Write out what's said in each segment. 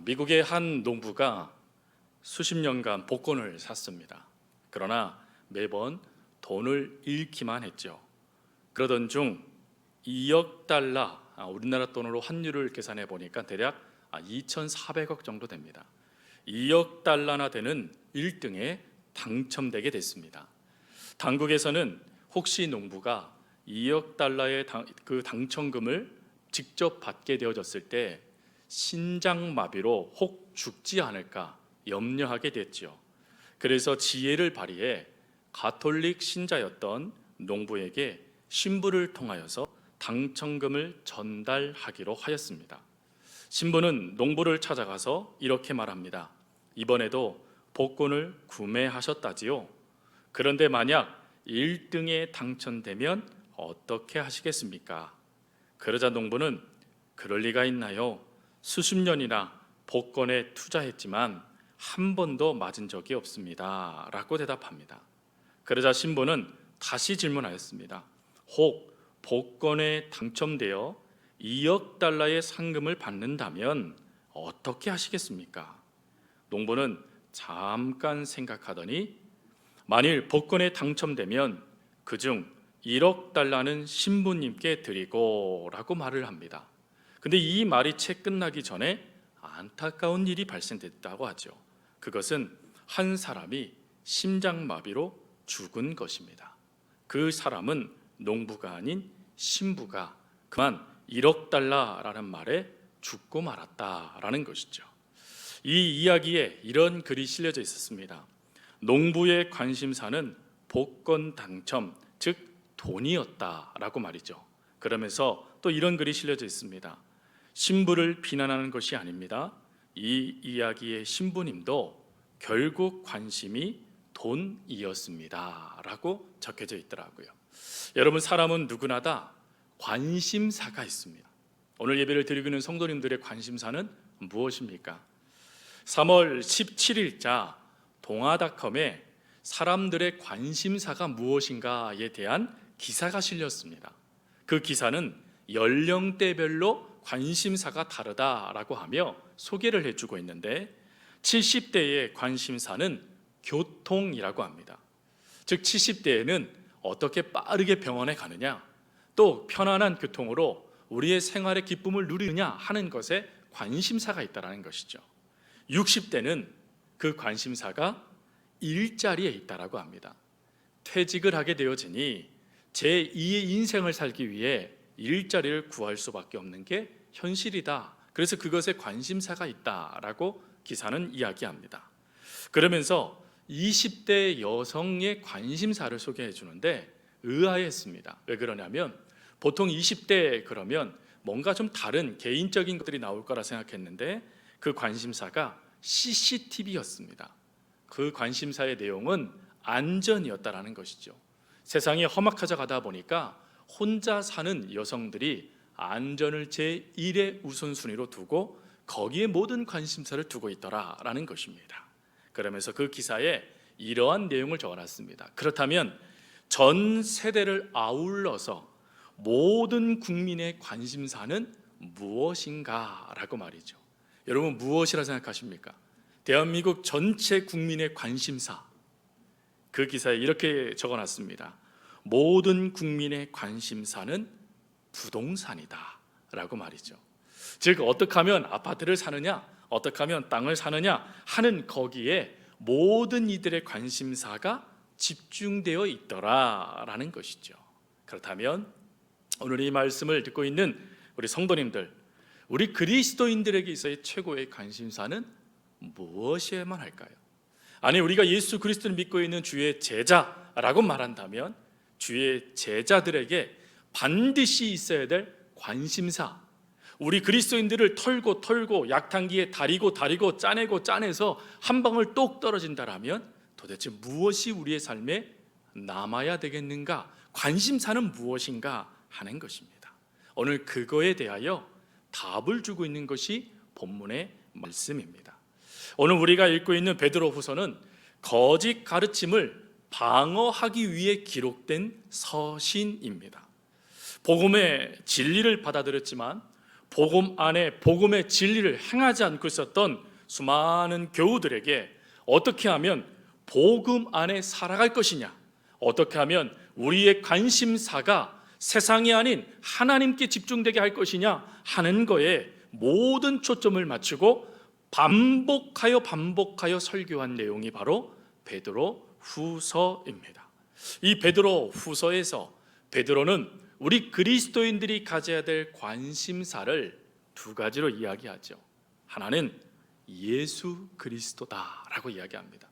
미국의 한 농부가 수십 년간 복권을 샀습니다. 그러나 매번 돈을 잃기만 했죠. 그러던 중 2억 달러, 우리나라 돈으로 환율을 계산해 보니까 대략 2,400억 정도 됩니다. 2억 달러나 되는 1등에 당첨되게 됐습니다. 당국에서는 혹시 농부가 2억 달러의 그 당첨금을 직접 받게 되어졌을 때 신장마비로 혹 죽지 않을까 염려하게 됐죠. 그래서 지혜를 발휘해 가톨릭 신자였던 농부에게 신부를 통하여서 당첨금을 전달하기로 하였습니다. 신부는 농부를 찾아가서 이렇게 말합니다. 이번에도 복권을 구매하셨다지요? 그런데 만약 1등에 당첨되면 어떻게 하시겠습니까? 그러자 농부는 그럴 리가 있나요? 수십 년이나 복권에 투자했지만 한 번도 맞은 적이 없습니다 라고 대답합니다. 그러자 신부는 다시 질문하였습니다. 혹 복권에 당첨되어 2억 달러의 상금을 받는다면 어떻게 하시겠습니까? 농부는 잠깐 생각하더니 만일 복권에 당첨되면 그중 1억 달러는 신부님께 드리고 라고 말을 합니다. 근데 이 말이 채 끝나기 전에 안타까운 일이 발생됐다고 하죠. 그것은 한 사람이 심장마비로 죽은 것입니다. 그 사람은 농부가 아닌 신부가 그만 1억 달러라는 말에 죽고 말았다라는 것이죠. 이 이야기에 이런 글이 실려져 있었습니다. 농부의 관심사는 복권 당첨, 즉 돈이었다라고 말이죠. 그러면서 또 이런 글이 실려져 있습니다. 신부를 비난하는 것이 아닙니다. 이 이야기의 신부님도 결국 관심이 돈이었습니다 라고 적혀져 있더라고요. 여러분, 사람은 누구나 다 관심사가 있습니다. 오늘 예배를 드리고 있는 성도님들의 관심사는 무엇입니까? 3월 17일자 동아닷컴에 사람들의 관심사가 무엇인가에 대한 기사가 실렸습니다. 그 기사는 연령대별로 관심사가 다르다라고 하며 소개를 해주고 있는데 70대의 관심사는 교통이라고 합니다. 즉 70대에는 어떻게 빠르게 병원에 가느냐, 또 편안한 교통으로 우리의 생활의 기쁨을 누리느냐 하는 것에 관심사가 있다는 것이죠. 60대는 그 관심사가 일자리에 있다라고 합니다. 퇴직을 하게 되어지니 제2의 인생을 살기 위해 일자리를 구할 수밖에 없는 게 현실이다. 그래서 그것에 관심사가 있다라고 기사는 이야기합니다. 그러면서 20대 여성의 관심사를 소개해 주는데 의아했습니다. 왜 그러냐면 보통 20대 그러면 뭔가 좀 다른 개인적인 것들이 나올 거라 생각했는데 그 관심사가 CCTV였습니다. 그 관심사의 내용은 안전이었다라는 것이죠. 세상이 험악해져 가다 보니까 혼자 사는 여성들이 안전을 제1의 우선순위로 두고 거기에 모든 관심사를 두고 있더라라는 것입니다. 그러면서 그 기사에 이러한 내용을 적어놨습니다. 그렇다면 전 세대를 아울러서 모든 국민의 관심사는 무엇인가 라고 말이죠. 여러분, 무엇이라 생각하십니까? 대한민국 전체 국민의 관심사, 그 기사에 이렇게 적어놨습니다. 모든 국민의 관심사는 부동산이다 라고 말이죠. 즉 어떻게 하면 아파트를 사느냐, 어떻게 하면 땅을 사느냐 하는 거기에 모든 이들의 관심사가 집중되어 있더라라는 것이죠. 그렇다면 오늘 이 말씀을 듣고 있는 우리 성도님들, 우리 그리스도인들에게 있어의 최고의 관심사는 무엇이어야만 할까요? 아니, 우리가 예수 그리스도를 믿고 있는 주의 제자라고 말한다면 주의 제자들에게 반드시 있어야 될 관심사, 우리 그리스도인들을 털고 약탕기에 다리고 짜내서 한 방울 똑 떨어진다라면 도대체 무엇이 우리의 삶에 남아야 되겠는가? 관심사는 무엇인가 하는 것입니다. 오늘 그거에 대하여 답을 주고 있는 것이 본문의 말씀입니다. 오늘 우리가 읽고 있는 베드로후서는 거짓 가르침을 방어하기 위해 기록된 서신입니다. 복음의 진리를 받아들였지만 복음 안에 복음의 진리를 행하지 않고 있었던 수많은 교우들에게 어떻게 하면 복음 안에 살아갈 것이냐, 어떻게 하면 우리의 관심사가 세상이 아닌 하나님께 집중되게 할 것이냐 하는 거에 모든 초점을 맞추고 반복하여 설교한 내용이 바로 베드로 후서입니다. 이 베드로 후서에서 베드로는 우리 그리스도인들이 가져야 될 관심사를 두 가지로 이야기하죠. 하나는 예수 그리스도다라고 이야기합니다.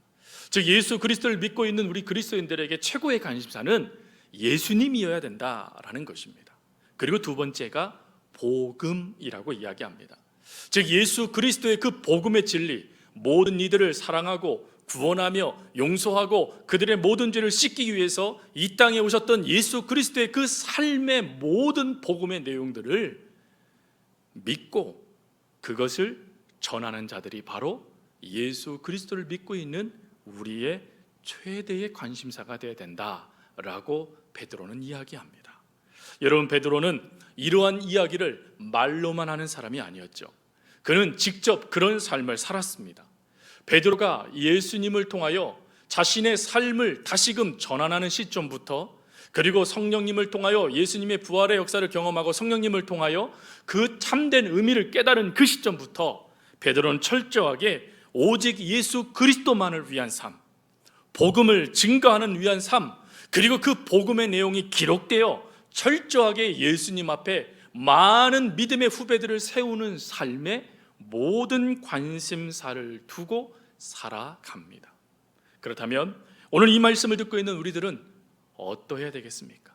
즉 예수 그리스도를 믿고 있는 우리 그리스도인들에게 최고의 관심사는 예수님이어야 된다라는 것입니다. 그리고 두 번째가 복음이라고 이야기합니다. 즉 예수 그리스도의 그 복음의 진리, 모든 이들을 사랑하고 구원하며 용서하고 그들의 모든 죄를 씻기 위해서 이 땅에 오셨던 예수 그리스도의 그 삶의 모든 복음의 내용들을 믿고 그것을 전하는 자들이 바로 예수 그리스도를 믿고 있는 우리의 최대의 관심사가 되어야 된다라고 베드로는 이야기합니다. 여러분, 베드로는 이러한 이야기를 말로만 하는 사람이 아니었죠. 그는 직접 그런 삶을 살았습니다. 베드로가 예수님을 통하여 자신의 삶을 다시금 전환하는 시점부터, 그리고 성령님을 통하여 예수님의 부활의 역사를 경험하고 성령님을 통하여 그 참된 의미를 깨달은 그 시점부터 베드로는 철저하게 오직 예수 그리스도만을 위한 삶, 복음을 증거하는 위한 삶, 그리고 그 복음의 내용이 기록되어 철저하게 예수님 앞에 많은 믿음의 후배들을 세우는 삶에 모든 관심사를 두고 살아갑니다. 그렇다면 오늘 이 말씀을 듣고 있는 우리들은 어떠해야 되겠습니까?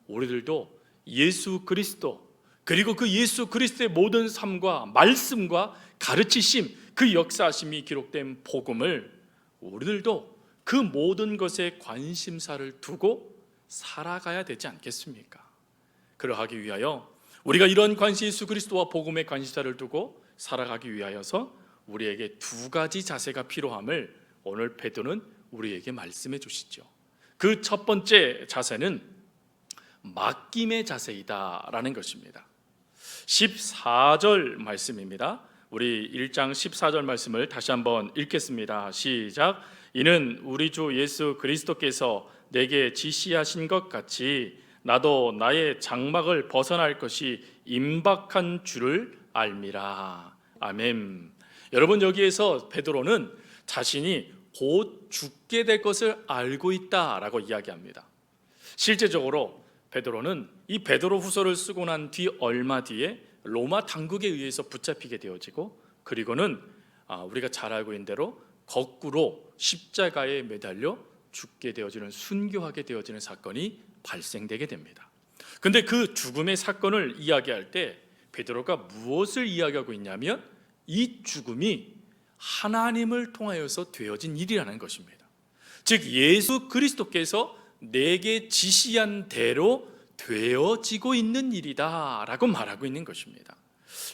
우리들도 예수 그리스도, 그리고 그 예수 그리스도의 모든 삶과 말씀과 가르치심, 그 역사하심이 기록된 복음을 우리들도 그 모든 것에 관심사를 두고 살아가야 되지 않겠습니까? 그러하기 위하여 우리가 이런 예수 그리스도와 복음의 관심사를 두고 살아가기 위하여서 우리에게 두 가지 자세가 필요함을 오늘 베드로는 우리에게 말씀해 주시죠. 그 첫 번째 자세는 맡김의 자세이다라는 것입니다. 14절 말씀입니다. 우리 1장 14절 말씀을 다시 한번 읽겠습니다. 시작. 이는 우리 주 예수 그리스도께서 내게 지시하신 것 같이 나도 나의 장막을 벗어날 것이 임박한 줄을 알미라. 아멘. 여러분, 여기에서 베드로는 자신이 곧 죽게 될 것을 알고 있다라고 이야기합니다. 실제적으로 베드로는 이 베드로 후서를 쓰고 난 뒤 얼마 뒤에 로마 당국에 의해서 붙잡히게 되어지고, 그리고는 우리가 잘 알고 있는 대로 거꾸로 십자가에 매달려 죽게 되어지는, 순교하게 되어지는 사건이 발생되게 됩니다. 근데 그 죽음의 사건을 이야기할 때 베드로가 무엇을 이야기하고 있냐면 이 죽음이 하나님을 통하여서 되어진 일이라는 것입니다. 즉 예수 그리스도께서 내게 지시한 대로 되어지고 있는 일이다 라고 말하고 있는 것입니다.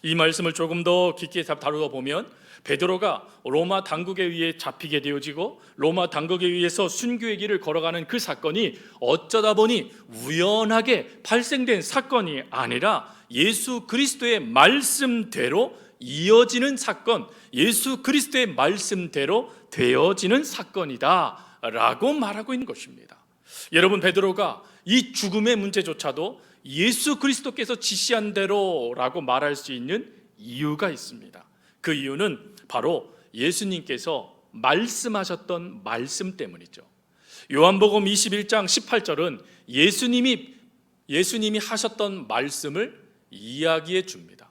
이 말씀을 조금 더 깊게 다루어 보면 베드로가 로마 당국에 의해 잡히게 되어지고 로마 당국에 의해서 순교의 길을 걸어가는 그 사건이 어쩌다 보니 우연하게 발생된 사건이 아니라 예수 그리스도의 말씀대로 이어지는 사건, 예수 그리스도의 말씀대로 되어지는 사건이다 라고 말하고 있는 것입니다. 여러분, 베드로가 이 죽음의 문제조차도 예수 그리스도께서 지시한 대로라고 말할 수 있는 이유가 있습니다. 그 이유는 바로 예수님께서 말씀하셨던 말씀 때문이죠. 요한복음 21장 18절은 예수님이 하셨던 말씀을 이야기해 줍니다.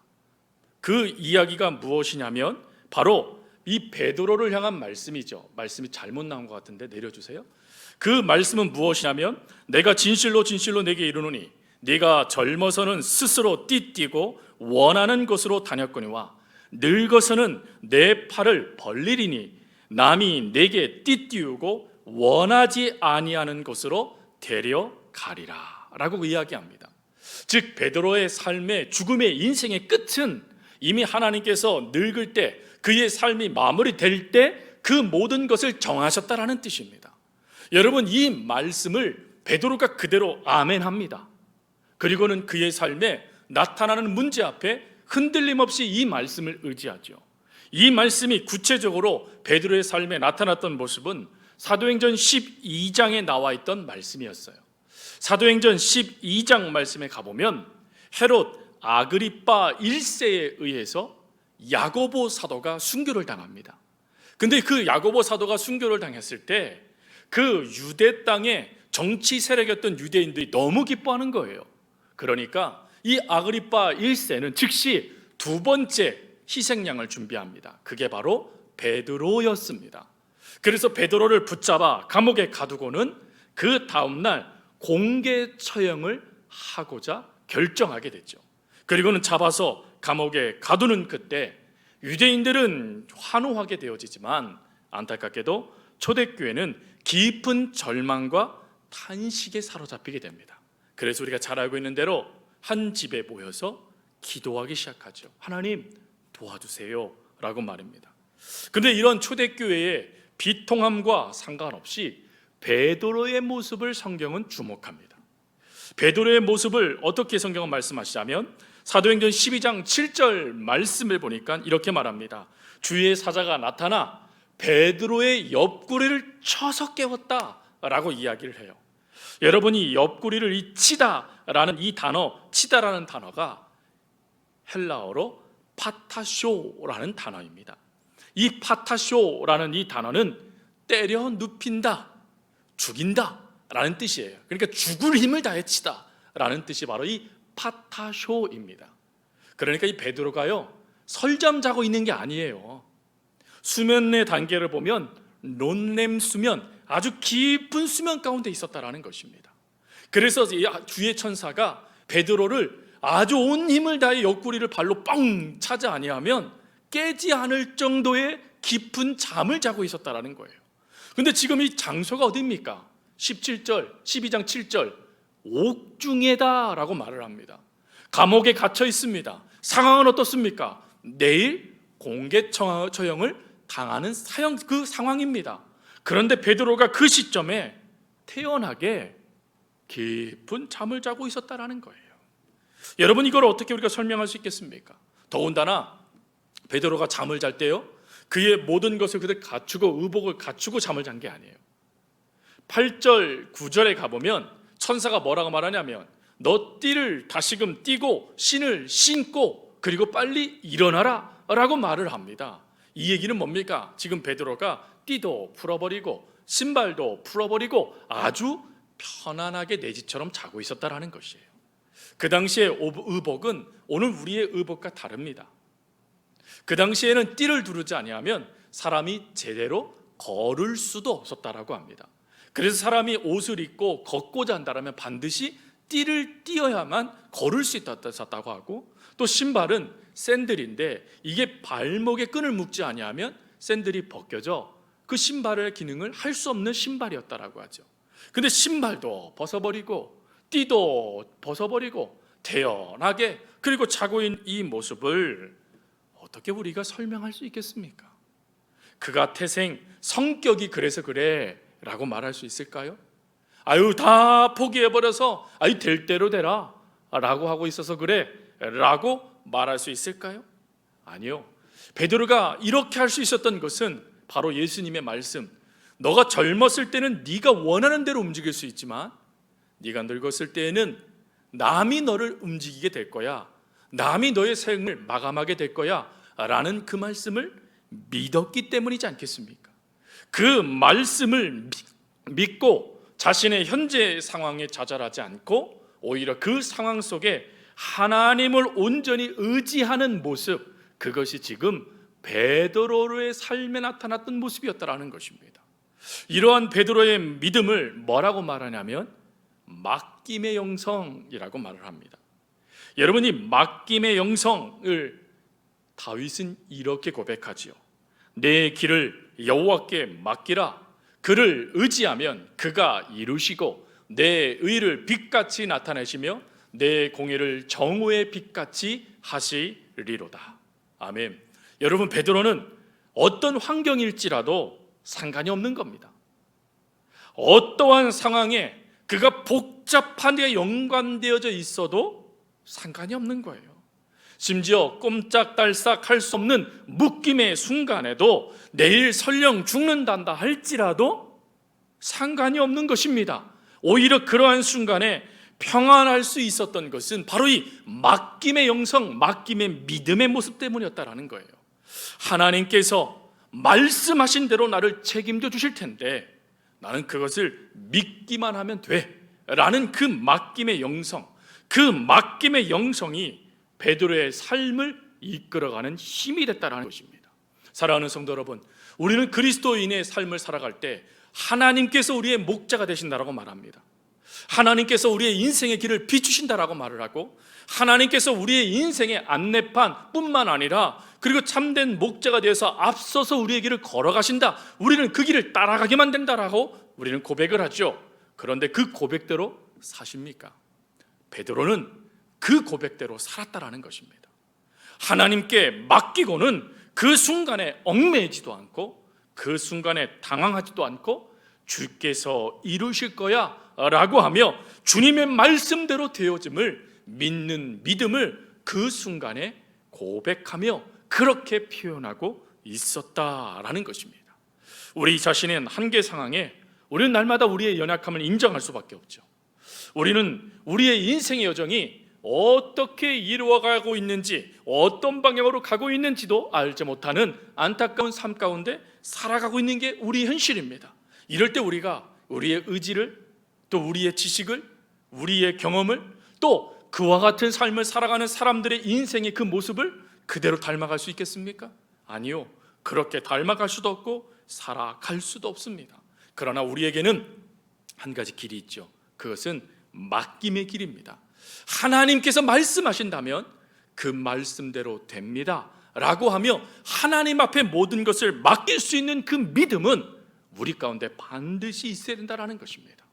그 이야기가 무엇이냐면 바로 이 베드로를 향한 말씀이죠. 말씀이 잘못 나온 것 같은데 내려주세요. 그 말씀은 무엇이냐면 내가 진실로 진실로 내게 이르노니 네가 젊어서는 스스로 띠띠고 원하는 곳으로 다녔거니와 늙어서는 내 팔을 벌리리니 남이 내게 띠띠우고 원하지 아니하는 곳으로 데려가리라 라고 이야기합니다. 즉 베드로의 삶의 죽음의 인생의 끝은 이미 하나님께서 늙을 때 그의 삶이 마무리될 때 그 모든 것을 정하셨다라는 뜻입니다. 여러분, 이 말씀을 베드로가 그대로 아멘합니다. 그리고는 그의 삶에 나타나는 문제 앞에 흔들림 없이 이 말씀을 의지하죠. 이 말씀이 구체적으로 베드로의 삶에 나타났던 모습은 사도행전 12장에 나와 있던 말씀이었어요. 사도행전 12장 말씀에 가보면 헤롯 아그리빠 1세에 의해서 야고보 사도가 순교를 당합니다. 근데 그 야고보 사도가 순교를 당했을 때 그 유대 땅에 정치 세력이었던 유대인들이 너무 기뻐하는 거예요. 그러니까 이 아그리빠 1세는 즉시 두 번째 희생양을 준비합니다. 그게 바로 베드로였습니다. 그래서 베드로를 붙잡아 감옥에 가두고는 그 다음날 공개 처형을 하고자 결정하게 됐죠. 그리고는 잡아서 감옥에 가두는 그때 유대인들은 환호하게 되어지지만 안타깝게도 초대교회는 깊은 절망과 탄식에 사로잡히게 됩니다. 그래서 우리가 잘 알고 있는 대로 한 집에 모여서 기도하기 시작하죠. 하나님 도와주세요 라고 말입니다. 그런데 이런 초대교회의 비통함과 상관없이 베드로의 모습을 성경은 주목합니다. 베드로의 모습을 어떻게 성경은 말씀하시자면 사도행전 12장 7절 말씀을 보니까 이렇게 말합니다. 주의 사자가 나타나 베드로의 옆구리를 쳐서 깨웠다 라고 이야기를 해요. 여러분이 옆구리를 이 치다라는 이 단어, 치다라는 단어가 헬라어로 파타쇼라는 단어입니다. 이 파타쇼라는 이 단어는 때려 눕힌다, 죽인다 라는 뜻이에요. 그러니까 죽을 힘을 다해 치다 라는 뜻이 바로 이 파타쇼입니다. 그러니까 이 베드로가요 설잠 자고 있는 게 아니에요. 수면의 단계를 보면 논렘 수면, 아주 깊은 수면 가운데 있었다라는 것입니다. 그래서 주의 천사가 베드로를 아주 온 힘을 다해 옆구리를 발로 뻥 차지 아니하면 깨지 않을 정도의 깊은 잠을 자고 있었다라는 거예요. 근데 지금 이 장소가 어디입니까? 17절, 12장 7절 옥중에다 라고 말을 합니다. 감옥에 갇혀 있습니다. 상황은 어떻습니까? 내일 공개 처형을 당하는 그 상황입니다. 그런데 베드로가 그 시점에 태연하게 깊은 잠을 자고 있었다라는 거예요. 여러분 이걸 어떻게 우리가 설명할 수 있겠습니까? 더군다나 베드로가 잠을 잘 때요 그의 모든 것을 그들 갖추고 의복을 갖추고 잠을 잔 게 아니에요. 8절 9절에 가보면 천사가 뭐라고 말하냐면 너 띠를 다시금 띠고 신을 신고 그리고 빨리 일어나라 라고 말을 합니다. 이 얘기는 뭡니까? 지금 베드로가 띠도 풀어버리고 신발도 풀어버리고 아주 편안하게 내 집처럼 자고 있었다라는 것이에요. 그 당시의 의복은 오늘 우리의 의복과 다릅니다. 그 당시에는 띠를 두르지 아니하면 사람이 제대로 걸을 수도 없었다라고 합니다. 그래서 사람이 옷을 입고 걷고자 한다면 반드시 띠를 띄어야만 걸을 수 있었다고 하고, 또 신발은 샌들인데 이게 발목에 끈을 묶지 아니하면 샌들이 벗겨져 그 신발의 기능을 할 수 없는 신발이었다라고 하죠. 근데 신발도 벗어버리고 띠도 벗어버리고 태연하게 그리고 자고 있는 이 모습을 어떻게 우리가 설명할 수 있겠습니까? 그가 태생 성격이 그래서 그래 라고 말할 수 있을까요? 아유 다 포기해버려서 아유 될 대로 되라 라고 하고 있어서 그래 라고 말할 수 있을까요? 아니요. 베드로가 이렇게 할 수 있었던 것은 바로 예수님의 말씀, 너가 젊었을 때는 네가 원하는 대로 움직일 수 있지만 네가 늙었을 때에는 남이 너를 움직이게 될 거야, 남이 너의 생을 마감하게 될 거야 라는 그 말씀을 믿었기 때문이지 않겠습니까? 그 말씀을 믿고 자신의 현재 상황에 좌절하지 않고 오히려 그 상황 속에 하나님을 온전히 의지하는 모습, 그것이 지금 베드로의 삶에 나타났던 모습이었다라는 것입니다. 이러한 베드로의 믿음을 뭐라고 말하냐면 맡김의 영성이라고 말을 합니다. 여러분이 맡김의 영성을 다윗은 이렇게 고백하지요. 내 길을 여호와께 맡기라. 그를 의지하면 그가 이루시고 내 의를 빛같이 나타내시며 내 공의를 정오의 빛같이 하시리로다. 아멘. 여러분, 베드로는 어떤 환경일지라도 상관이 없는 겁니다. 어떠한 상황에 그가 복잡하게 연관되어져 있어도 상관이 없는 거예요. 심지어 꼼짝달싹 할 수 없는 묶임의 순간에도 내일 설령 죽는단다 할지라도 상관이 없는 것입니다. 오히려 그러한 순간에 평안할 수 있었던 것은 바로 이 맡김의 영성, 맡김의 믿음의 모습 때문이었다라는 거예요. 하나님께서 말씀하신 대로 나를 책임져 주실 텐데 나는 그것을 믿기만 하면 돼 라는 그 맡김의 영성, 그 맡김의 영성이 베드로의 삶을 이끌어가는 힘이 됐다는 것입니다. 사랑하는 성도 여러분, 우리는 그리스도인의 삶을 살아갈 때 하나님께서 우리의 목자가 되신다라고 말합니다. 하나님께서 우리의 인생의 길을 비추신다라고 말을 하고, 하나님께서 우리의 인생의 안내판 뿐만 아니라 그리고 참된 목자가 되어서 앞서서 우리의 길을 걸어가신다, 우리는 그 길을 따라가게만 된다라고 우리는 고백을 하죠. 그런데 그 고백대로 사십니까? 베드로는 그 고백대로 살았다라는 것입니다. 하나님께 맡기고는 그 순간에 얽매이지도 않고 그 순간에 당황하지도 않고 주께서 이루실 거야 라고 하며 주님의 말씀대로 되어짐을 믿는 믿음을 그 순간에 고백하며 그렇게 표현하고 있었다라는 것입니다. 우리 자신의 한계 상황에 우리는 날마다 우리의 연약함을 인정할 수밖에 없죠. 우리는 우리의 인생의 여정이 어떻게 이루어가고 있는지, 어떤 방향으로 가고 있는지도 알지 못하는 안타까운 삶 가운데 살아가고 있는 게 우리 현실입니다. 이럴 때 우리가 우리의 의지를, 또 우리의 지식을, 우리의 경험을, 또 그와 같은 삶을 살아가는 사람들의 인생의 그 모습을 그대로 닮아갈 수 있겠습니까? 아니요, 그렇게 닮아갈 수도 없고 살아갈 수도 없습니다. 그러나 우리에게는 한 가지 길이 있죠. 그것은 맡김의 길입니다. 하나님께서 말씀하신다면 그 말씀대로 됩니다 라고 하며 하나님 앞에 모든 것을 맡길 수 있는 그 믿음은 우리 가운데 반드시 있어야 된다는 것입니다.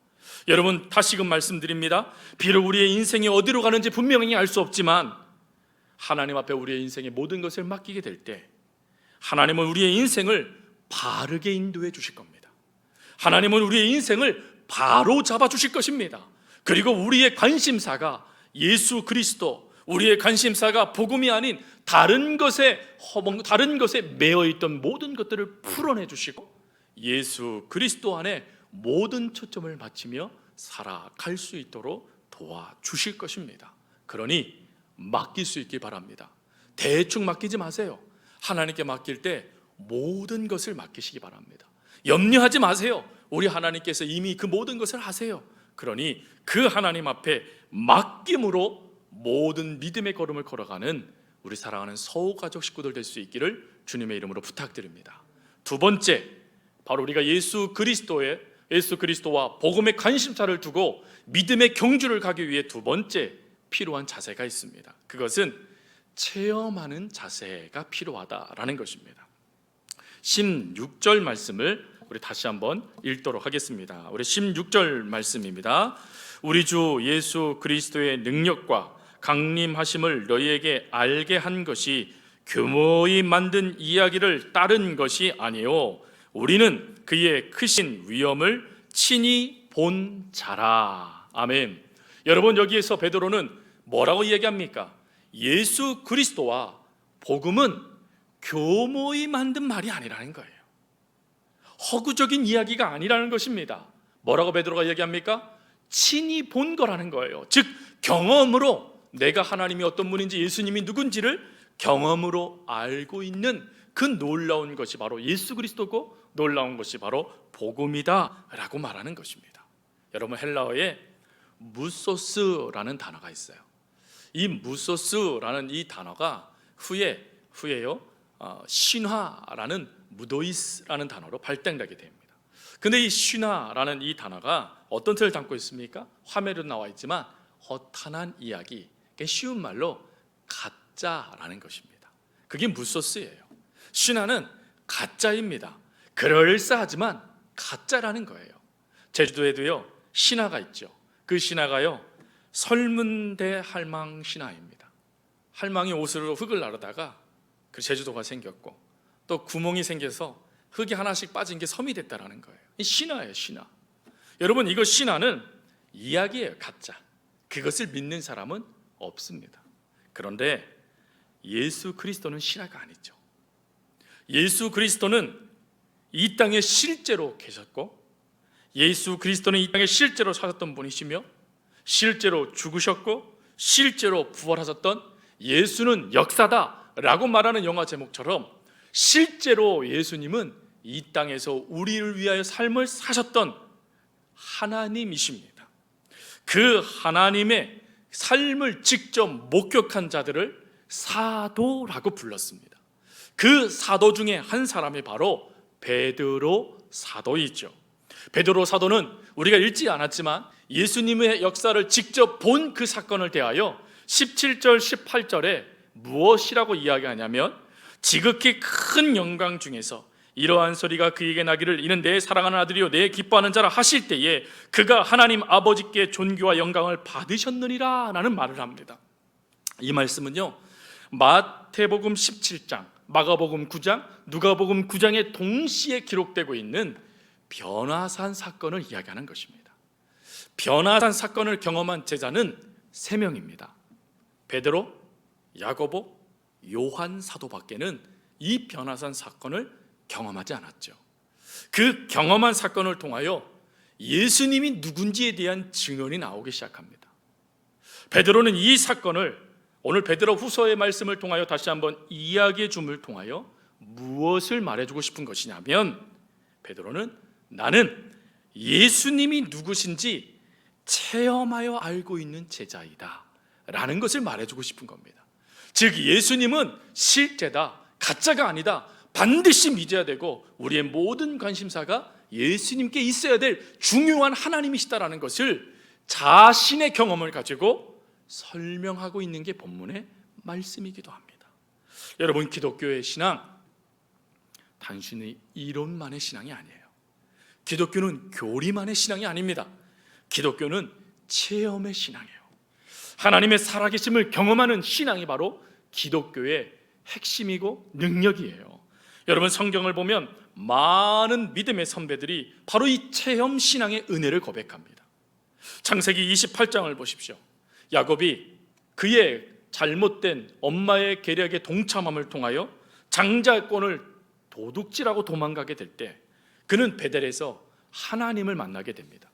여러분, 다시금 말씀드립니다. 비록 우리의 인생이 어디로 가는지 분명히 알 수 없지만 하나님 앞에 우리의 인생의 모든 것을 맡기게 될 때 하나님은 우리의 인생을 바르게 인도해 주실 겁니다. 하나님은 우리의 인생을 바로 잡아 주실 것입니다. 그리고 우리의 관심사가 예수 그리스도, 우리의 관심사가 복음이 아닌 다른 것에 매여 있던 모든 것들을 풀어내 주시고 예수 그리스도 안에 모든 초점을 맞추며 살아갈 수 있도록 도와주실 것입니다. 그러니 맡길 수 있길 바랍니다. 대충 맡기지 마세요. 하나님께 맡길 때 모든 것을 맡기시기 바랍니다. 염려하지 마세요. 우리 하나님께서 이미 그 모든 것을 하세요. 그러니 그 하나님 앞에 맡김으로 모든 믿음의 걸음을 걸어가는 우리 사랑하는 서우가족 식구들 될 수 있기를 주님의 이름으로 부탁드립니다. 두 번째, 바로 우리가 예수 그리스도와 복음의 관심사를 두고 믿음의 경주를 가기 위해 두 번째 필요한 자세가 있습니다. 그것은 체험하는 자세가 필요하다라는 것입니다. 16절 말씀을 우리 다시 한번 읽도록 하겠습니다. 우리 16절 말씀입니다. 우리 주 예수 그리스도의 능력과 강림하심을 너희에게 알게 한 것이 교모히 만든 이야기를 따른 것이 아니요 우리는 그의 크신 위엄을 친히 본 자라. 아멘. 여러분, 여기에서 베드로는 뭐라고 이야기합니까? 예수 그리스도와 복음은 교모히 만든 말이 아니라는 거예요. 허구적인 이야기가 아니라는 것입니다. 뭐라고 베드로가 얘기합니까? 친히 본 거라는 거예요. 즉 경험으로 내가 하나님이 어떤 분인지 예수님이 누군지를 경험으로 알고 있는 그 놀라운 것이 바로 예수 그리스도고 놀라운 것이 바로 복음이다 라고 말하는 것입니다. 여러분, 헬라어에 무소스라는 단어가 있어요. 이 무소스라는 이 단어가 후에요 신화라는 무도이스라는 단어로 발전되게 됩니다. 근데 이 신화라는 이 단어가 어떤 뜻을 담고 있습니까? 화면에도 나와 있지만 허탄한 이야기, 쉬운 말로 가짜라는 것입니다. 그게 무소스예요. 신화는 가짜입니다. 그럴싸하지만 가짜라는 거예요. 제주도에도요 신화가 있죠. 그 신화가요 설문대 할망 신화입니다. 할망이 옷으로 흙을 나르다가 그 제주도가 생겼고 또 구멍이 생겨서 흙이 하나씩 빠진 게 섬이 됐다라는 거예요. 이 신화예요, 신화. 여러분, 이거 신화는 이야기예요, 가짜. 그것을 믿는 사람은 없습니다. 그런데 예수 그리스도는 신화가 아니죠. 예수 그리스도는 이 땅에 실제로 계셨고, 예수 그리스도는 이 땅에 실제로 사셨던 분이시며, 실제로 죽으셨고 실제로 부활하셨던 예수는 역사다라고 말하는 영화 제목처럼 실제로 예수님은 이 땅에서 우리를 위하여 삶을 사셨던 하나님이십니다. 그 하나님의 삶을 직접 목격한 자들을 사도라고 불렀습니다. 그 사도 중에 한 사람이 바로 베드로 사도이죠. 베드로 사도는 우리가 읽지 않았지만 예수님의 역사를 직접 본 그 사건을 대하여 17절 18절에 무엇이라고 이야기하냐면, 지극히 큰 영광 중에서 이러한 소리가 그에게 나기를 이는 내 사랑하는 아들이요 내 기뻐하는 자라 하실 때에 그가 하나님 아버지께 존귀와 영광을 받으셨느니라 라는 말을 합니다. 이 말씀은요, 마태복음 17장, 마가복음 9장, 누가복음 9장에 동시에 기록되고 있는 변화산 사건을 이야기하는 것입니다. 변화산 사건을 경험한 제자는 3명입니다. 베드로, 야고보, 요한 사도밖에는 이 변화산 사건을 경험하지 않았죠. 그 경험한 사건을 통하여 예수님이 누군지에 대한 증언이 나오기 시작합니다. 베드로는 이 사건을 오늘 베드로 후서의 말씀을 통하여 다시 한번 이야기해 줌을 통하여 무엇을 말해주고 싶은 것이냐면, 베드로는 나는 예수님이 누구신지 체험하여 알고 있는 제자이다 라는 것을 말해주고 싶은 겁니다. 즉 예수님은 실제다, 가짜가 아니다, 반드시 믿어야 되고 우리의 모든 관심사가 예수님께 있어야 될 중요한 하나님이시다라는 것을 자신의 경험을 가지고 설명하고 있는 게 본문의 말씀이기도 합니다. 여러분, 기독교의 신앙 단순히 이론만의 신앙이 아니에요. 기독교는 교리만의 신앙이 아닙니다. 기독교는 체험의 신앙이에요. 하나님의 살아계심을 경험하는 신앙이 바로 기독교의 핵심이고 능력이에요. 여러분, 성경을 보면 많은 믿음의 선배들이 바로 이 체험 신앙의 은혜를 고백합니다. 창세기 28장을 보십시오. 야곱이 그의 잘못된 엄마의 계략에 동참함을 통하여 장자권을 도둑질하고 도망가게 될 때 그는 베델에서 하나님을 만나게 됩니다.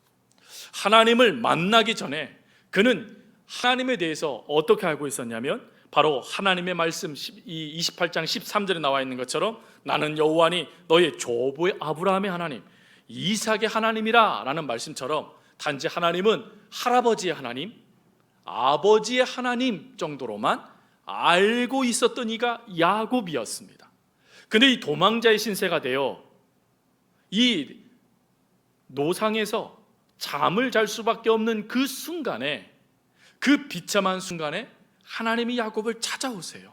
하나님을 만나기 전에 그는 하나님에 대해서 어떻게 알고 있었냐면, 바로 하나님의 말씀 28장 13절에 나와 있는 것처럼 나는 여호와니 너의 조부의 아브라함의 하나님 이삭의 하나님이라 라는 말씀처럼 단지 하나님은 할아버지의 하나님, 아버지의 하나님 정도로만 알고 있었던 이가 야곱이었습니다. 근데 이 도망자의 신세가 되어 이 노상에서 잠을 잘 수밖에 없는 그 순간에, 그 비참한 순간에 하나님이 야곱을 찾아오세요.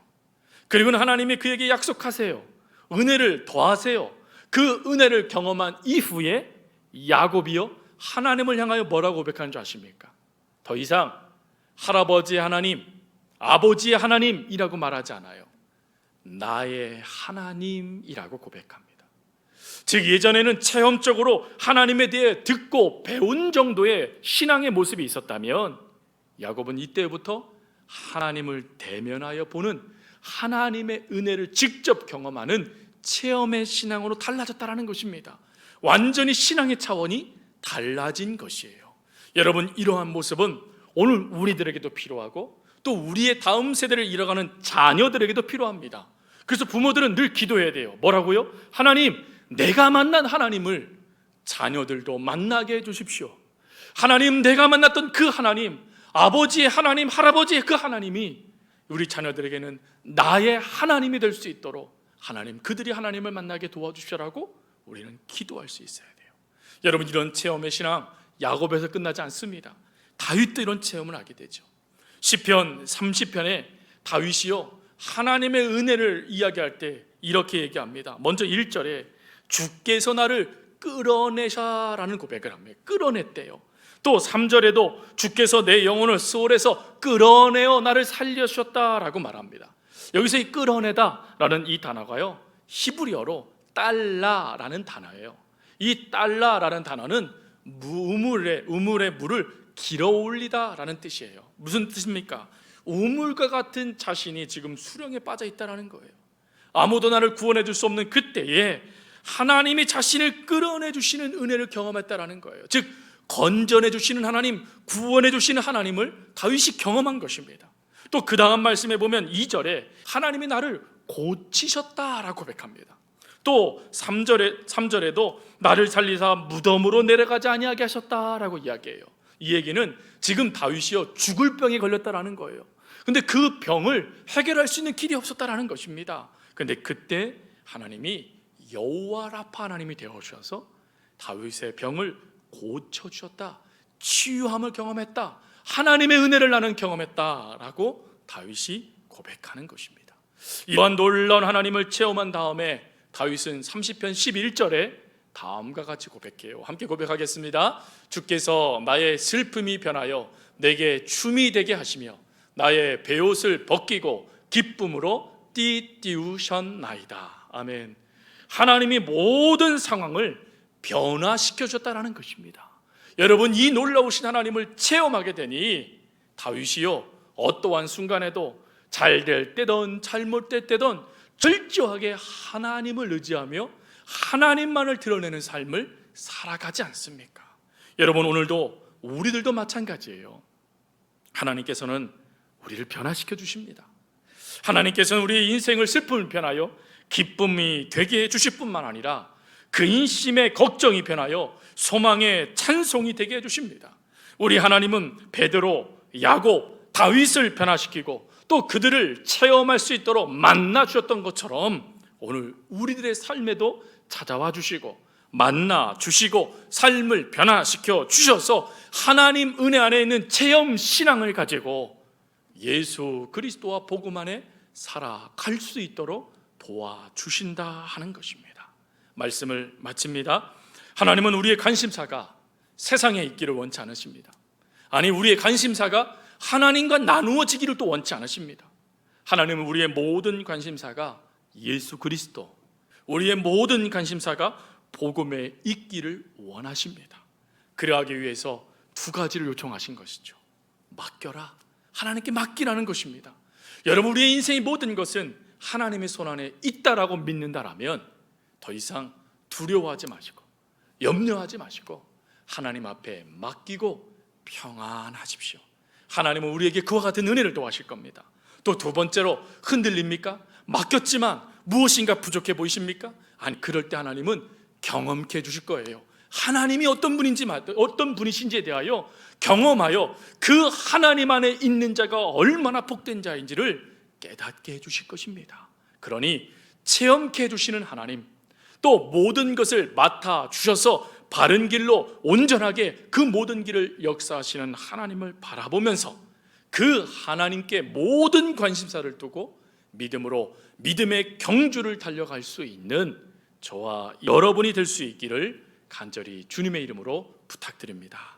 그리고는 하나님이 그에게 약속하세요. 은혜를 더하세요. 그 은혜를 경험한 이후에 야곱이요 하나님을 향하여 뭐라고 고백하는 줄 아십니까? 더 이상 할아버지의 하나님, 아버지의 하나님이라고 말하지 않아요. 나의 하나님이라고 고백합니다. 즉 예전에는 체험적으로 하나님에 대해 듣고 배운 정도의 신앙의 모습이 있었다면, 야곱은 이때부터 하나님을 대면하여 보는 하나님의 은혜를 직접 경험하는 체험의 신앙으로 달라졌다는 것입니다. 완전히 신앙의 차원이 달라진 것이에요. 여러분, 이러한 모습은 오늘 우리들에게도 필요하고 또 우리의 다음 세대를 이뤄가는 자녀들에게도 필요합니다. 그래서 부모들은 늘 기도해야 돼요. 뭐라고요? 하나님, 내가 만난 하나님을 자녀들도 만나게 해주십시오. 하나님, 내가 만났던 그 하나님, 아버지의 하나님, 할아버지의 그 하나님이 우리 자녀들에게는 나의 하나님이 될 수 있도록 하나님, 그들이 하나님을 만나게 도와주시라고 우리는 기도할 수 있어야 돼요. 여러분, 이런 체험의 신앙 야곱에서 끝나지 않습니다. 다윗도 이런 체험을 하게 되죠. 시편 30편에 다윗이요 하나님의 은혜를 이야기할 때 이렇게 얘기합니다. 먼저 1절에 주께서 나를 끌어내샤라는 고백을 합니다. 끌어냈대요. 또 3절에도 주께서 내 영혼을 수월에서 끌어내어 나를 살려주셨다라고 말합니다. 여기서 이 끌어내다라는 이 단어가요 히브리어로 달라라는 단어예요. 이 달라라는 단어는 우물의 물을 길어 올리다라는 뜻이에요. 무슨 뜻입니까? 우물과 같은 자신이 지금 수렁에 빠져 있다는 거예요. 아무도 나를 구원해 줄 수 없는 그때에 하나님이 자신을 끌어내 주시는 은혜를 경험했다는 거예요. 즉 건져내 주시는 하나님, 구원해 주시는 하나님을 다윗이 경험한 것입니다. 또 그 다음 말씀에 보면 2절에 하나님이 나를 고치셨다라고 고백합니다. 또 3절에도 나를 살리사 무덤으로 내려가지 아니하게 하셨다라고 이야기해요. 이 얘기는 지금 다윗이요 죽을 병에 걸렸다라는 거예요. 근데 그 병을 해결할 수 있는 길이 없었다라는 것입니다. 근데 그때 하나님이 여호와 라파 하나님이 되어주셔서 다윗의 병을 고쳐주셨다, 치유함을 경험했다, 하나님의 은혜를 나는 경험했다라고 다윗이 고백하는 것입니다. 이러한 놀라운 하나님을 체험한 다음에 다윗은 30편 11절에 다음과 같이 고백해요. 함께 고백하겠습니다. 주께서 나의 슬픔이 변하여 내게 춤이 되게 하시며 나의 베옷을 벗기고 기쁨으로 띠띠우셨나이다. 아멘. 하나님이 모든 상황을 변화시켜 줬다라는 것입니다. 여러분, 이 놀라우신 하나님을 체험하게 되니 다윗이요 어떠한 순간에도 잘 될 때든 잘못될 때든 절저하게 하나님을 의지하며 하나님만을 드러내는 삶을 살아가지 않습니까? 여러분, 오늘도 우리들도 마찬가지예요. 하나님께서는 우리를 변화시켜 주십니다. 하나님께서는 우리의 인생을 슬픔을 변하여 기쁨이 되게 해주실 뿐만 아니라 근심의 걱정이 변하여 소망의 찬송이 되게 해주십니다. 우리 하나님은 베드로, 야곱, 다윗을 변화시키고 또 그들을 체험할 수 있도록 만나 주셨던 것처럼 오늘 우리들의 삶에도 찾아와 주시고 만나 주시고 삶을 변화시켜 주셔서 하나님 은혜 안에 있는 체험 신앙을 가지고 예수 그리스도와 복음 안에 살아갈 수 있도록 도와주신다 하는 것입니다. 말씀을 마칩니다. 하나님은 우리의 관심사가 세상에 있기를 원치 않으십니다. 아니, 우리의 관심사가 하나님과 나누어지기를 또 원치 않으십니다. 하나님은 우리의 모든 관심사가 예수 그리스도, 우리의 모든 관심사가 복음에 있기를 원하십니다. 그러하기 위해서 두 가지를 요청하신 것이죠. 맡겨라, 하나님께 맡기라는 것입니다. 여러분, 우리의 인생의 모든 것은 하나님의 손 안에 있다라고 믿는다라면 더 이상 두려워하지 마시고 염려하지 마시고 하나님 앞에 맡기고 평안하십시오. 하나님은 우리에게 그와 같은 은혜를 도와실 겁니다. 또 두 번째로, 흔들립니까? 맡겼지만 무엇인가 부족해 보이십니까? 아니, 그럴 때 하나님은 경험케 해주실 거예요. 하나님이 어떤 분이신지에 대하여 경험하여 그 하나님 안에 있는 자가 얼마나 복된 자인지를 깨닫게 해주실 것입니다. 그러니 체험케 해주시는 하나님, 또 모든 것을 맡아 주셔서 바른 길로 온전하게 그 모든 길을 역사하시는 하나님을 바라보면서 그 하나님께 모든 관심사를 두고 믿음으로 믿음의 경주를 달려갈 수 있는 저와 여러분이 될 수 있기를 간절히 주님의 이름으로 부탁드립니다.